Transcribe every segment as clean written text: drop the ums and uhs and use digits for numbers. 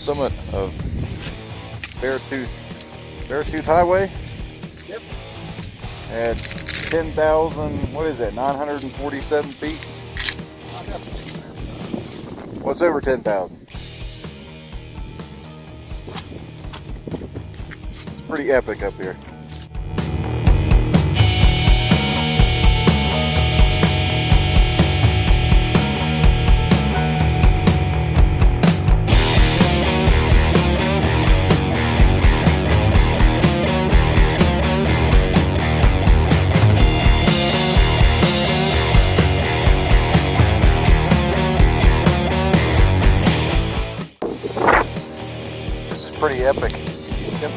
summit of Beartooth Highway. Yep. At 10,000, what is that, 947 feet? What's over 10,000? It's pretty epic up here. Pretty epic. Yep.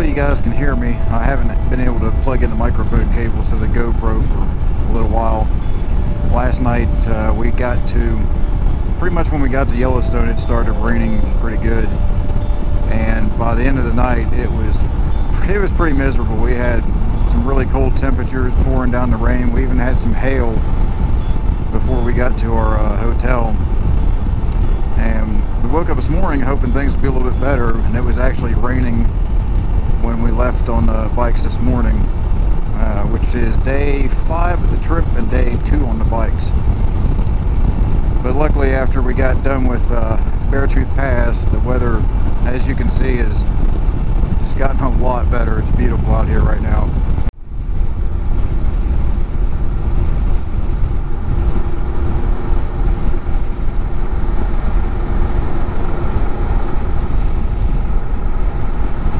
You guys can hear me. I haven't been able to plug in the microphone cables to the GoPro for a little while. Last night we got to, pretty much when we got to Yellowstone, it started raining pretty good, and by the end of the night it was pretty miserable. We had some really cold temperatures, pouring down the rain. We even had some hail before we got to our hotel, and we woke up this morning hoping things would be a little bit better, and it was actually raining when we left on the bikes this morning, which is day 5 of the trip and day 2 on the bikes. But luckily, after we got done with Beartooth Pass, the weather, as you can see, has just gotten a lot better. It's beautiful out here right now.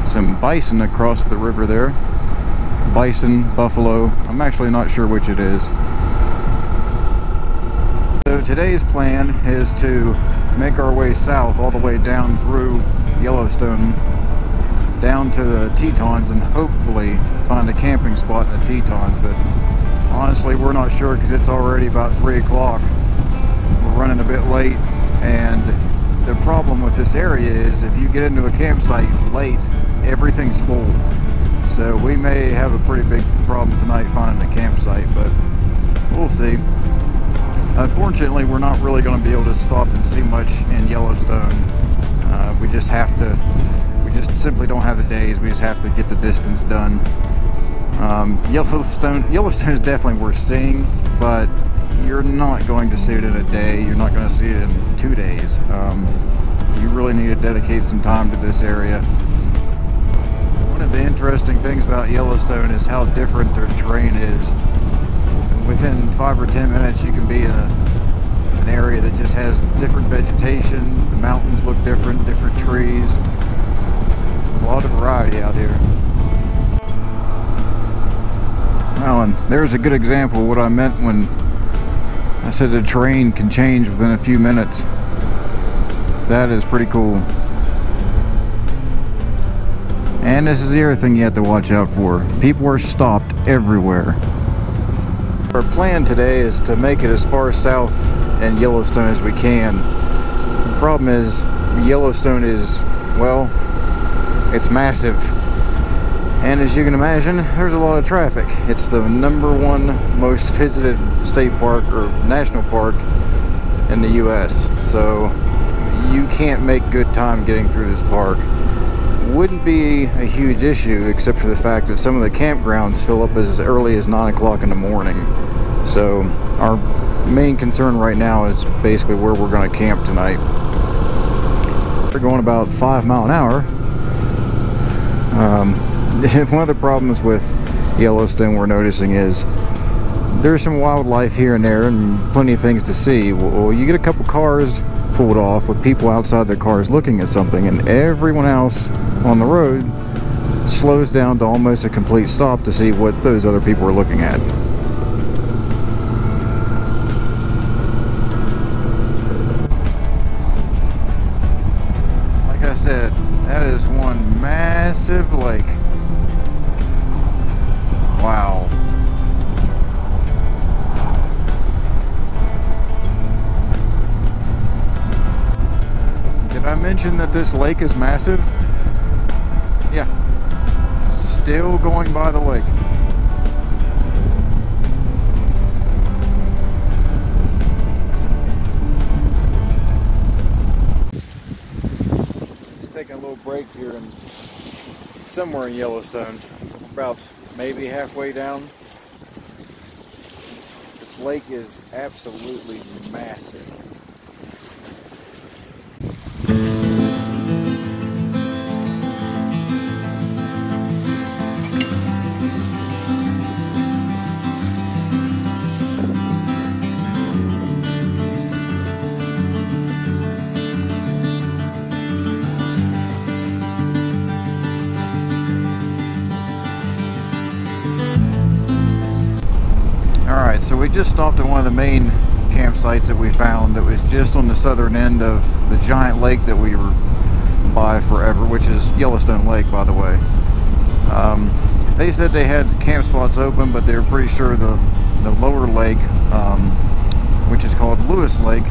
Some bison across the river there. Bison, buffalo, I'm actually not sure which it is. So today's plan is to make our way south all the way down through Yellowstone, down to the Tetons, and hopefully find a camping spot in the Tetons. But honestly, we're not sure because it's already about 3 o'clock. We're running a bit late, and the problem with this area is if you get into a campsite late, everything's full. So we may have a pretty big problem tonight finding a campsite, but we'll see. Unfortunately, we're not really going to be able to stop and see much in Yellowstone. We just simply don't have the days. We just have to get the distance done. Yellowstone is definitely worth seeing, but you're not going to see it in a day. You're not going to see it in 2 days. You really need to dedicate some time to this area. One of the interesting things about Yellowstone is how different their terrain is. Within 5 or 10 minutes you can be in an area that just has different vegetation. The mountains look different, different trees. A lot of variety out here. Well, and there's a good example of what I meant when I said the terrain can change within a few minutes. That is pretty cool. And this is the other thing you have to watch out for. People are stopped everywhere. Our plan today is to make it as far south in Yellowstone as we can. The problem is, Yellowstone is, well, it's massive. And as you can imagine, there's a lot of traffic. It's the #1 most visited state park or national park in the US. So you can't make good time getting through this park. Wouldn't be a huge issue except for the fact that some of the campgrounds fill up as early as 9 o'clock in the morning. So our main concern right now is basically where we're going to camp tonight. We're going about 5 miles an hour. One of the problems with Yellowstone we're noticing is there's some wildlife here and there and plenty of things to see. Well, you get a couple cars pulled off with people outside their cars looking at something, and everyone else on the road slows down to almost a complete stop to see what those other people are looking at. Like I said, that is one massive lake. Wow. Did I mention that this lake is massive? Yeah. Still going by the lake. Just taking a little break here and somewhere in Yellowstone, about maybe halfway down. This lake is absolutely massive. Alright, so we just stopped at one of the main campsites that we found that was just on the southern end of the giant lake that we were by forever, which is Yellowstone Lake, by the way. They said they had camp spots open, but they were pretty sure the lower lake, which is called Lewis Lake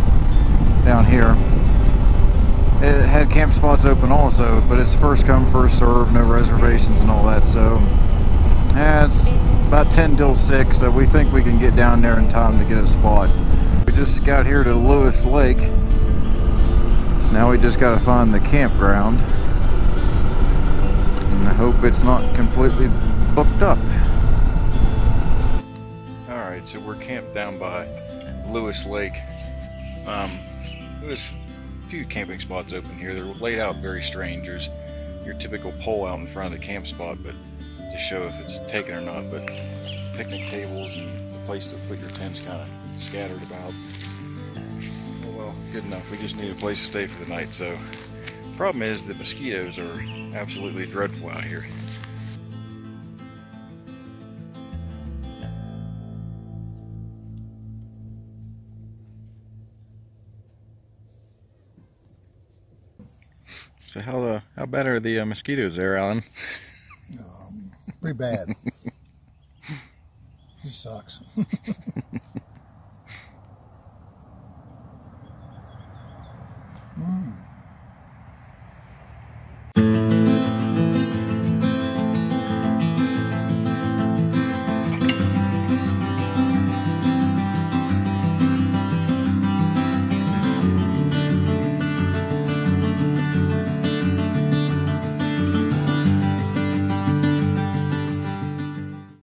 down here, it had camp spots open also, but it's first come, first served, no reservations and all that. So it's about 10 till 6, so we think we can get down there in time to get a spot. We just got here to Lewis Lake, so now we just got to find the campground, and I hope it's not completely booked up. Alright, so we're camped down by Lewis Lake. There's a few camping spots open here. They're laid out very strange. There's your typical pole out in front of the camp spot, but to show if it's taken or not, but picnic tables and the place to put your tents kind of scattered about. Oh well, good enough. We just need a place to stay for the night. So problem is the mosquitoes are absolutely dreadful out here. So how bad are the mosquitoes there, Alan? Pretty bad. Just sucks.